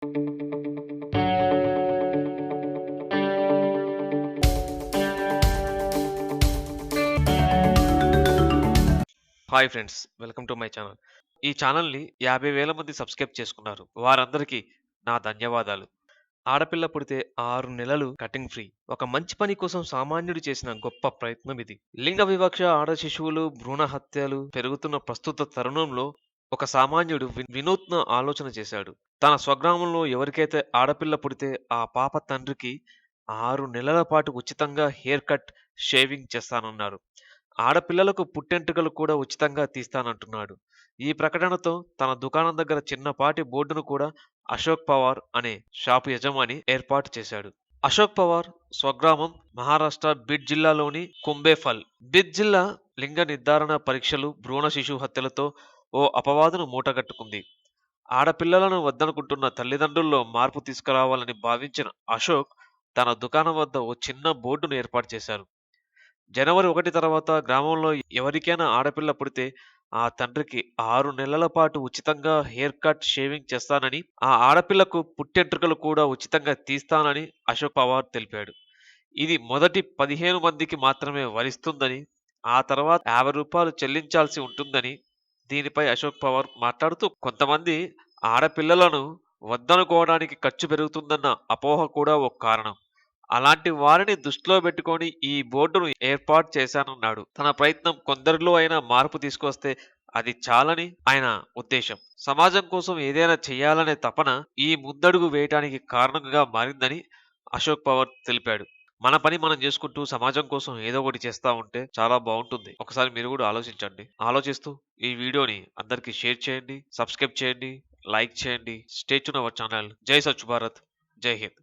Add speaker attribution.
Speaker 1: Hi friends. Welcome to my channel. ఈ ఛానల్‌ని 50,000 మంది సబ్‌స్క్రైబ్ చేసుకున్నారు. వారందరికీ నా ధన్యవాదాలు. ఆడపిల్ల పుడితే 6 నెలలు కటింగ్ ఫ్రీ. ఒక మంచి పని కోసం సామాన్యుడు చేసిన గొప్ప ప్రయత్నం ఇది. లింగ వివక్ష, ఆడ శిశువులు, భ్రూణ హత్యలు పెరుగుతున్న ప్రస్తుత తరుణంలో ఒక సామాన్యుడు వినూత్న ఆలోచన చేశాడు. తన స్వగ్రామంలో ఎవరికైతే ఆడపిల్ల పుడితే ఆ పాప తండ్రికి 6 నెలల పాటు ఉచితంగా హెయిర్ కట్, షేవింగ్ చేస్తానన్నారు. ఆడపిల్లలకు పుట్టెంటుకలు కూడా ఉచితంగా తీస్తానంటున్నాడు. ఈ ప్రకటనతో తన దుకాణం దగ్గర చిన్నపాటి బోర్డును కూడా అశోక్ పవార్ అనే షాపు యజమాని ఏర్పాటు చేశాడు. అశోక్ పవార్ స్వగ్రామం మహారాష్ట్ర బిడ్ జిల్లాలోని కుంబేఫల్. బిద్ జిల్లా లింగ నిర్ధారణ పరీక్షలు, భ్రూణ శిశు హత్యలతో ఓ అపవాదును మూటగట్టుకుంది. ఆడపిల్లలను వద్దనుకుంటున్న తల్లిదండ్రుల్లో మార్పు తీసుకురావాలని భావించిన అశోక్ తన దుకాణం వద్ద ఓ చిన్న బోర్డును ఏర్పాటు చేశారు. జనవరి 1 తర్వాత గ్రామంలో ఎవరికైనా ఆడపిల్ల పుడితే ఆ తండ్రికి 6 నెలల పాటు ఉచితంగా హెయిర్ కట్, షేవింగ్ చేస్తానని, ఆ ఆడపిల్లకు పుట్టెంట్రుకలు కూడా ఉచితంగా తీస్తానని అశోక్ పవార్ తెలిపాడు. ఇది మొదటి 15 మందికి మాత్రమే వరిస్తుందని, ఆ తర్వాత రూ. 50 చెల్లించాల్సి ఉంటుందని, దీనిపై అశోక్ పవార్ మాట్లాడుతూ కొంతమంది ఆడపిల్లలను వద్దనుకోవడానికి ఖర్చు పెరుగుతుందన్న అపోహ కూడా ఒక కారణం. అలాంటి వారిని దృష్టిలో పెట్టుకొని ఈ బోర్డును ఏర్పాటు చేశానన్నాడు. తన ప్రయత్నం కొందరిలో అయినా మార్పు తీసుకొస్తే అది చాలని ఆయన ఉద్దేశం. సమాజం కోసం ఏదైనా చేయాలనే తపన ఈ ముందడుగు వేయటానికి కారణంగా మారిందని అశోక్ పవార్ తెలిపాడు. మన పని మనం చేసుకుంటూ సమాజం కోసం ఏదో ఒకటి చేస్తా ఉంటే చాలా బావుంటుంది. ఒకసారి మీరు కూడా ఆలోచించండి. ఆలోచిస్తూ ఈ వీడియోని అందరికీ షేర్ చేయండి, సబ్స్క్రైబ్ చేయండి, లైక్ చేయండి. Stay tune our channel. జై స్వచ్ఛ భారత్. జై హింద్.